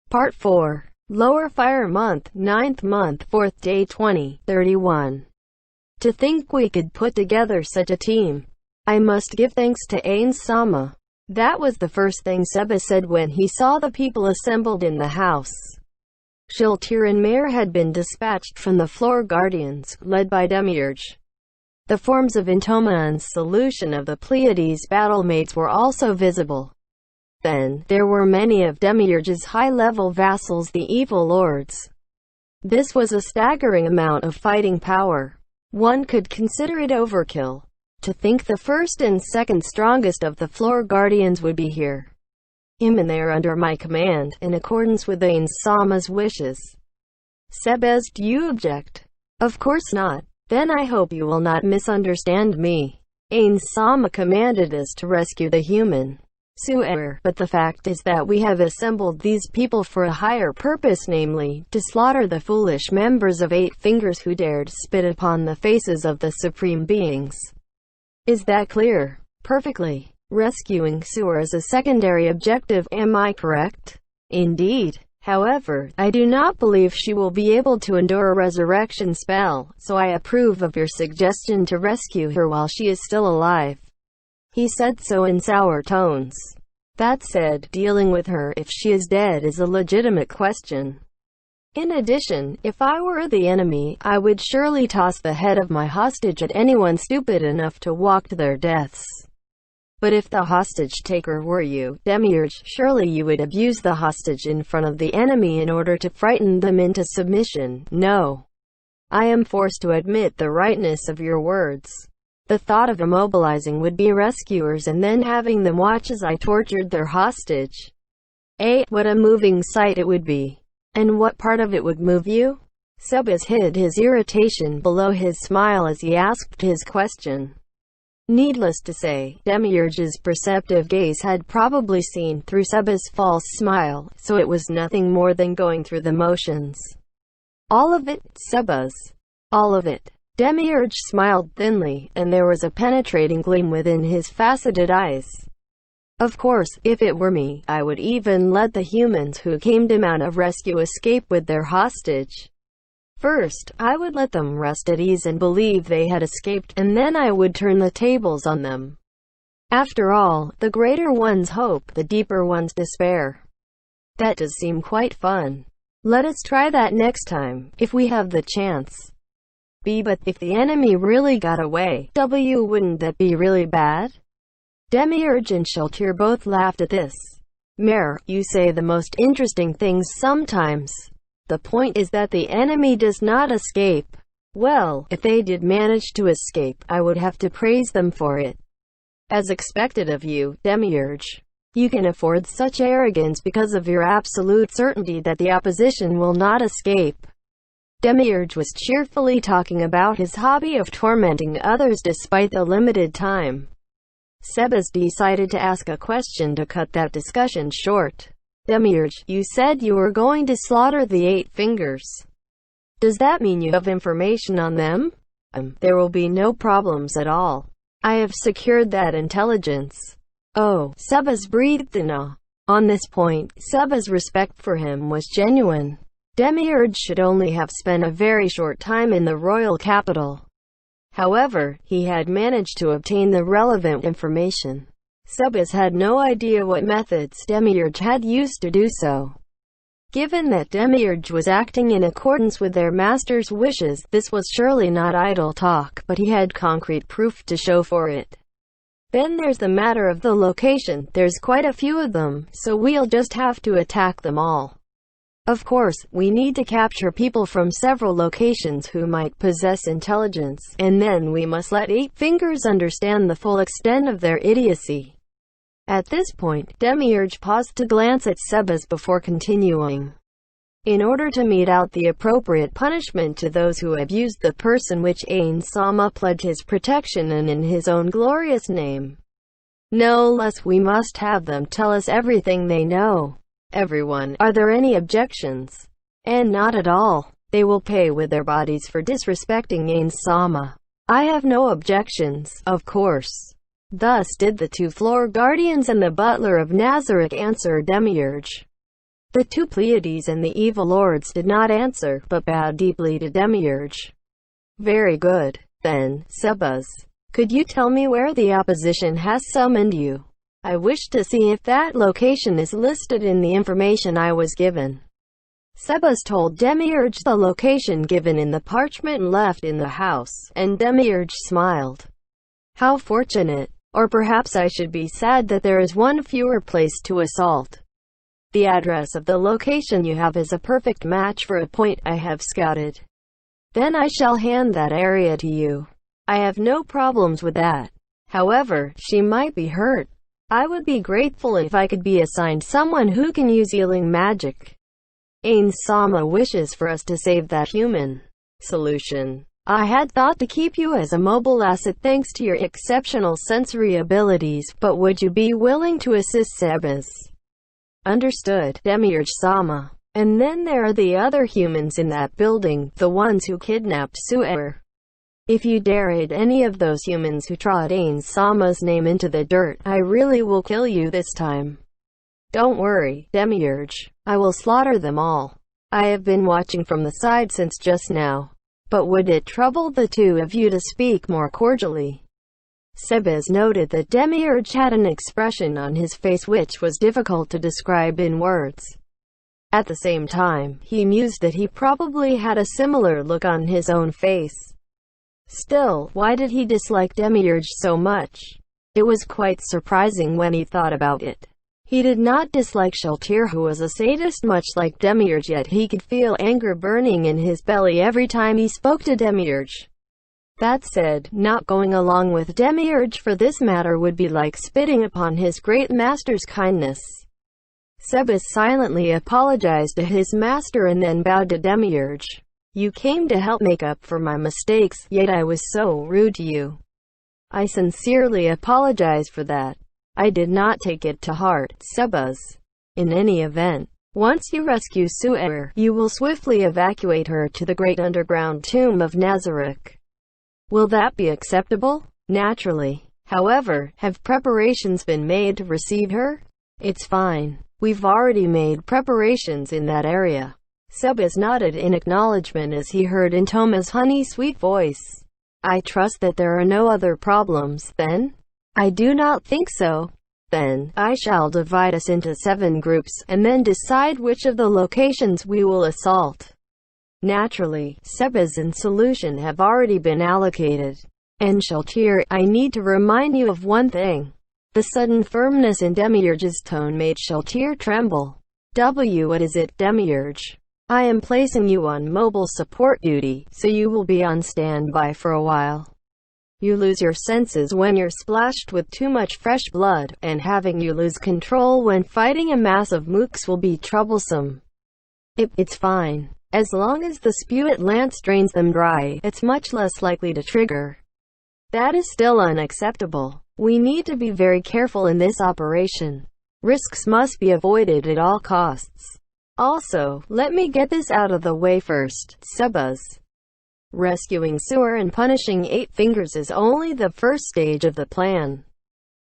Part 4. Lower Fire Month, 9th month, 4th day 2031. To think we could put together such a team. I must give thanks to Ain Sama. That was the first thing Seba said when he saw the people assembled in the house. Shiltir and Mare had been dispatched from the Floor Guardians, led by Demiurge. The forms of Intoma and solution of the Pleiades battlemates were also visible. Then, there were many of Demiurge's high-level vassals, the Evil Lords. This was a staggering amount of fighting power. One could consider it overkill. To think the first and second strongest of the Floor Guardians would be here. And they are under my command, in accordance with Ain Sama's wishes. Sebes, do you object? Of course not. Then I hope you will not misunderstand me. Ain Sama commanded us to rescue the human Su'er, but the fact is that we have assembled these people for a higher purpose, namely, to slaughter the foolish members of Eight Fingers who dared spit upon the faces of the Supreme Beings. Is that clear? Perfectly. Rescuing Su'er is a secondary objective, am I correct? Indeed. However, I do not believe she will be able to endure a resurrection spell, so I approve of your suggestion to rescue her while she is still alive. He said so in sour tones. That said, dealing with her if she is dead is a legitimate question. In addition, if I were the enemy, I would surely toss the head of my hostage at anyone stupid enough to walk to their deaths. But if the hostage-taker were you, Demiurge, surely you would abuse the hostage in front of the enemy in order to frighten them into submission. No. I am forced to admit the rightness of your words. The thought of immobilizing would-be rescuers and then having them watch as I tortured their hostage. What a moving sight it would be. And what part of it would move you? Sebes hid his irritation below his smile as he asked his question. Needless to say, Demiurge's perceptive gaze had probably seen through Sebes' false smile, so it was nothing more than going through the motions. All of it, Sebes. All of it. Demiurge smiled thinly, and there was a penetrating gleam within his faceted eyes. Of course, if it were me, I would even let the humans who came to Mount of Rescue escape with their hostage. First, I would let them rest at ease and believe they had escaped, and then I would turn the tables on them. After all, the greater one's hope, the deeper one's despair. That does seem quite fun. Let us try that next time, if we have the chance. But if the enemy really got away, wouldn't that be really bad? Demiurge and Shiltir both laughed at this. Mare, you say the most interesting things sometimes. The point is that the enemy does not escape. Well, if they did manage to escape, I would have to praise them for it. As expected of you, Demiurge. You can afford such arrogance because of your absolute certainty that the opposition will not escape. Demiurge was cheerfully talking about his hobby of tormenting others despite the limited time. Sebes decided to ask a question to cut that discussion short. Demiurge, you said you were going to slaughter the Eight Fingers. Does that mean you have information on them? There will be no problems at all. I have secured that intelligence. Oh, Sebes breathed in awe. On this point, Sebes' respect for him was genuine. Demiurge should only have spent a very short time in the royal capital. However, he had managed to obtain the relevant information. Sebes had no idea what methods Demiurge had used to do so. Given that Demiurge was acting in accordance with their master's wishes, this was surely not idle talk, but he had concrete proof to show for it. Then there's the matter of the location. There's quite a few of them, so we'll just have to attack them all. Of course, we need to capture people from several locations who might possess intelligence, and then we must let Eight Fingers understand the full extent of their idiocy. At this point, Demiurge paused to glance at Sebes before continuing. In order to mete out the appropriate punishment to those who abused the person which Ain Sama pledged his protection and in his own glorious name. No less, we must have them tell us everything they know. Everyone, are there any objections? And not at all. They will pay with their bodies for disrespecting Ain Sama. I have no objections, of course. Thus did the two Floor Guardians and the butler of Nazarick answer Demiurge. The two Pleiades and the evil lords did not answer, but bowed deeply to Demiurge. Very good. Then, Sebas, could you tell me where the opposition has summoned you? I wish to see if that location is listed in the information I was given. Sebas told Demiurge the location given in the parchment left in the house, and Demiurge smiled. How fortunate. Or perhaps I should be sad that there is one fewer place to assault. The address of the location you have is a perfect match for a point I have scouted. Then I shall hand that area to you. I have no problems with that. However, she might be hurt. I would be grateful if I could be assigned someone who can use healing magic. Ain Sama wishes for us to save that human. Solution. I had thought to keep you as a mobile asset thanks to your exceptional sensory abilities, but would you be willing to assist Sebas? Understood, Demiurge Sama. And then there are the other humans in that building, the ones who kidnapped Su'er. If you dare aid any of those humans who trod Ain Sama's name into the dirt, I really will kill you this time. Don't worry, Demiurge. I will slaughter them all. I have been watching from the side since just now. But would it trouble the two of you to speak more cordially? Sebas noted that Demiurge had an expression on his face which was difficult to describe in words. At the same time, he mused that he probably had a similar look on his own face. Still, why did he dislike Demiurge so much? It was quite surprising when he thought about it. He did not dislike Sheltir, who was a sadist much like Demiurge, yet he could feel anger burning in his belly every time he spoke to Demiurge. That said, not going along with Demiurge for this matter would be like spitting upon his great master's kindness. Sebas silently apologized to his master and then bowed to Demiurge. You came to help make up for my mistakes, yet I was so rude to you. I sincerely apologize for that. I did not take it to heart, Sebas. In any event, once you rescue Su'er, you will swiftly evacuate her to the great underground tomb of Nazareth. Will that be acceptable? Naturally. However, have preparations been made to receive her? It's fine. We've already made preparations in that area. Sebas nodded in acknowledgement as he heard Intoma's honey-sweet voice. I trust that there are no other problems, then? I do not think so. Then, I shall divide us into 7 groups, and then decide which of the locations we will assault. Naturally, Sebas and Solution have already been allocated. And Sheltir, I need to remind you of one thing. The sudden firmness in Demiurge's tone made Sheltir tremble. What is it, Demiurge? I am placing you on mobile support duty, so you will be on standby for a while. You lose your senses when you're splashed with too much fresh blood, and having you lose control when fighting a mass of mooks will be troublesome. It's fine. As long as the Spewit Lance drains them dry, it's much less likely to trigger. That is still unacceptable. We need to be very careful in this operation. Risks must be avoided at all costs. Also, let me get this out of the way first, Sebas. Rescuing Su'er and punishing 8 Fingers is only the first stage of the plan.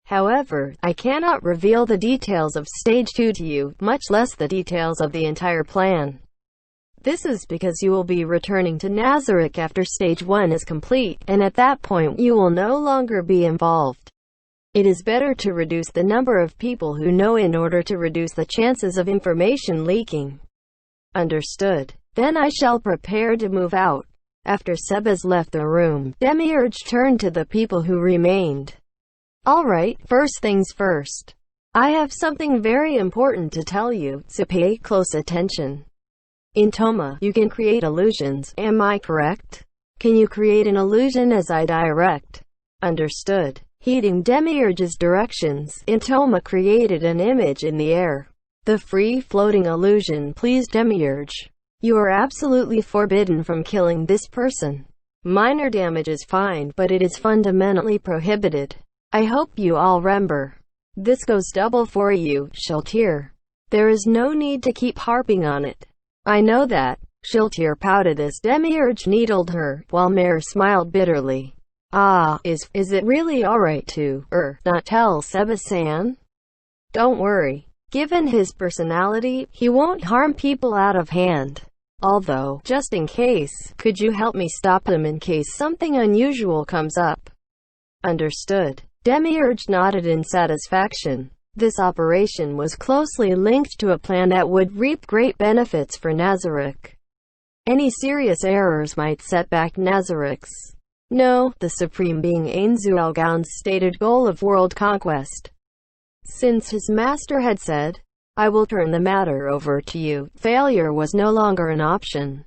However, I cannot reveal the details of Stage 2 to you, much less the details of the entire plan. This is because you will be returning to Nazareth after Stage 1 is complete, and at that point you will no longer be involved. It is better to reduce the number of people who know in order to reduce the chances of information leaking. Understood. Then I shall prepare to move out. After Sebas left the room, Demiurge turned to the people who remained. Alright, first things first. I have something very important to tell you, so pay close attention. Intoma, you can create illusions, am I correct? Can you create an illusion as I direct? Understood. Heeding Demiurge's directions, Intoma created an image in the air. The free-floating illusion pleased Demiurge. You are absolutely forbidden from killing this person. Minor damage is fine, but it is fundamentally prohibited. I hope you all remember. This goes double for you, Sheltir. There is no need to keep harping on it. I know that. Sheltir pouted as Demiurge needled her, while Mare smiled bitterly. Is it really alright to, not tell Sebas-san? Don't worry. Given his personality, he won't harm people out of hand. Although, just in case, could you help me stop him in case something unusual comes up? Understood. Demiurge nodded in satisfaction. This operation was closely linked to a plan that would reap great benefits for Nazarick. Any serious errors might set back Nazarick's, no, the Supreme Being Ainzu Elgaun's stated goal of world conquest. Since his master had said, "I will turn the matter over to you," failure was no longer an option.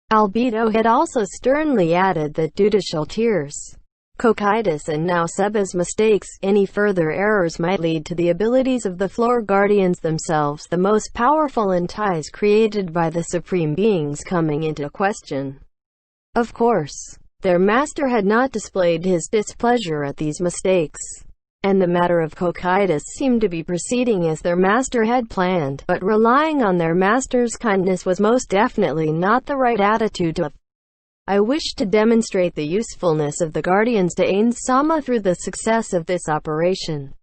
Albedo had also sternly added that due to Shaltir's, Cocytus and now Seba's mistakes, any further errors might lead to the abilities of the Floor Guardians themselves, the most powerful entities created by the Supreme Beings, coming into question. Of course, their master had not displayed his displeasure at these mistakes, and the matter of Cocytus seemed to be proceeding as their master had planned, but relying on their master's kindness was most definitely not the right attitude to have. I wish to demonstrate the usefulness of the Guardians to Ainz-sama through the success of this operation.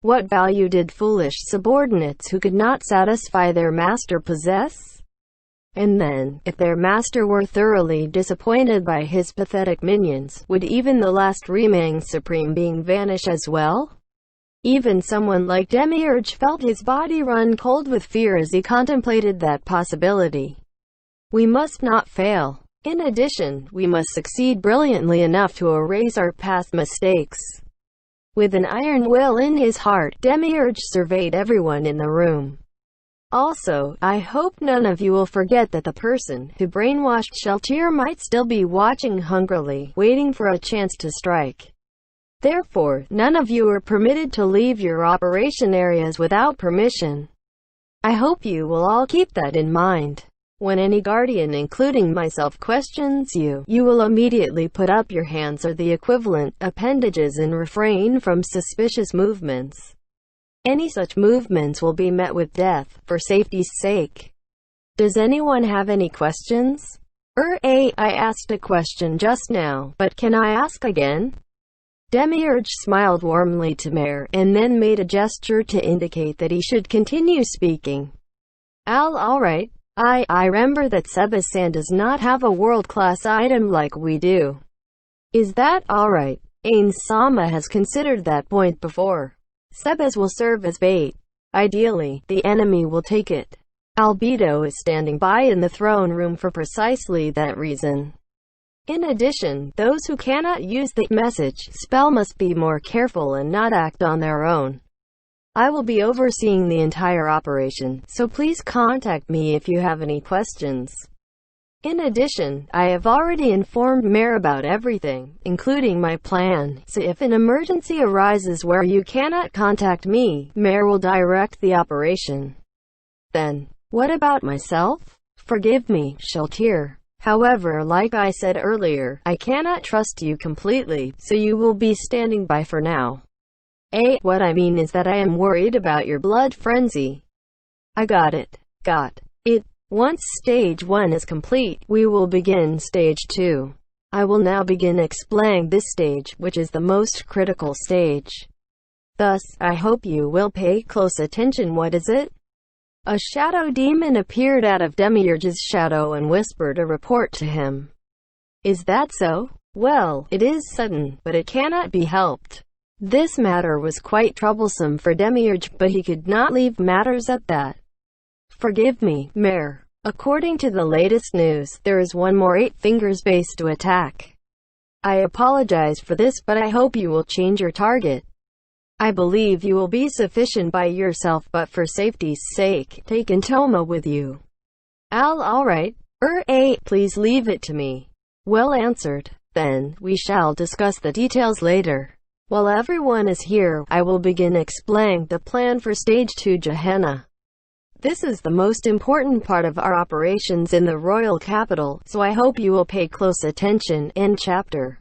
What value did foolish subordinates who could not satisfy their master possess? And then, if their master were thoroughly disappointed by his pathetic minions, would even the last remaining Supreme Being vanish as well? Even someone like Demiurge felt his body run cold with fear as he contemplated that possibility. We must not fail. In addition, we must succeed brilliantly enough to erase our past mistakes. With an iron will in his heart, Demiurge surveyed everyone in the room. Also, I hope none of you will forget that the person who brainwashed Shaltir might still be watching hungrily, waiting for a chance to strike. Therefore, none of you are permitted to leave your operation areas without permission. I hope you will all keep that in mind. When any guardian, including myself, questions you, you will immediately put up your hands or the equivalent appendages and refrain from suspicious movements. Any such movements will be met with death, for safety's sake. Does anyone have any questions? I asked a question just now, but can I ask again? Demiurge smiled warmly to Mare, and then made a gesture to indicate that he should continue speaking. Alright. I remember that Seba-san does not have a world-class item like we do. Is that alright? Ainz-sama has considered that point before. Seba's will serve as bait. Ideally, the enemy will take it. Albedo is standing by in the throne room for precisely that reason. In addition, those who cannot use the message spell must be more careful and not act on their own. I will be overseeing the entire operation, so please contact me if you have any questions. In addition, I have already informed Mare about everything, including my plan, so if an emergency arises where you cannot contact me, Mare will direct the operation. Then, what about myself? Forgive me, Shaltir. However, like I said earlier, I cannot trust you completely, so you will be standing by for now. What I mean is that I am worried about your blood frenzy. I got it. Once stage 1 is complete, we will begin stage 2. I will now begin explaining this stage, which is the most critical stage. Thus, I hope you will pay close attention. What is it? A shadow demon appeared out of Demiurge's shadow and whispered a report to him. Is that so? Well, it is sudden, but it cannot be helped. This matter was quite troublesome for Demiurge, but he could not leave matters at that. Forgive me, Mare. According to the latest news, there is one more Eight Fingers base to attack. I apologize for this, but I hope you will change your target. I believe you will be sufficient by yourself, but for safety's sake, take Intoma with you. Alright. Please leave it to me. Well answered. Then, we shall discuss the details later. While everyone is here, I will begin explaining the plan for Stage 2 Gehenna. This is the most important part of our operations in the royal capital, so I hope you will pay close attention. End chapter.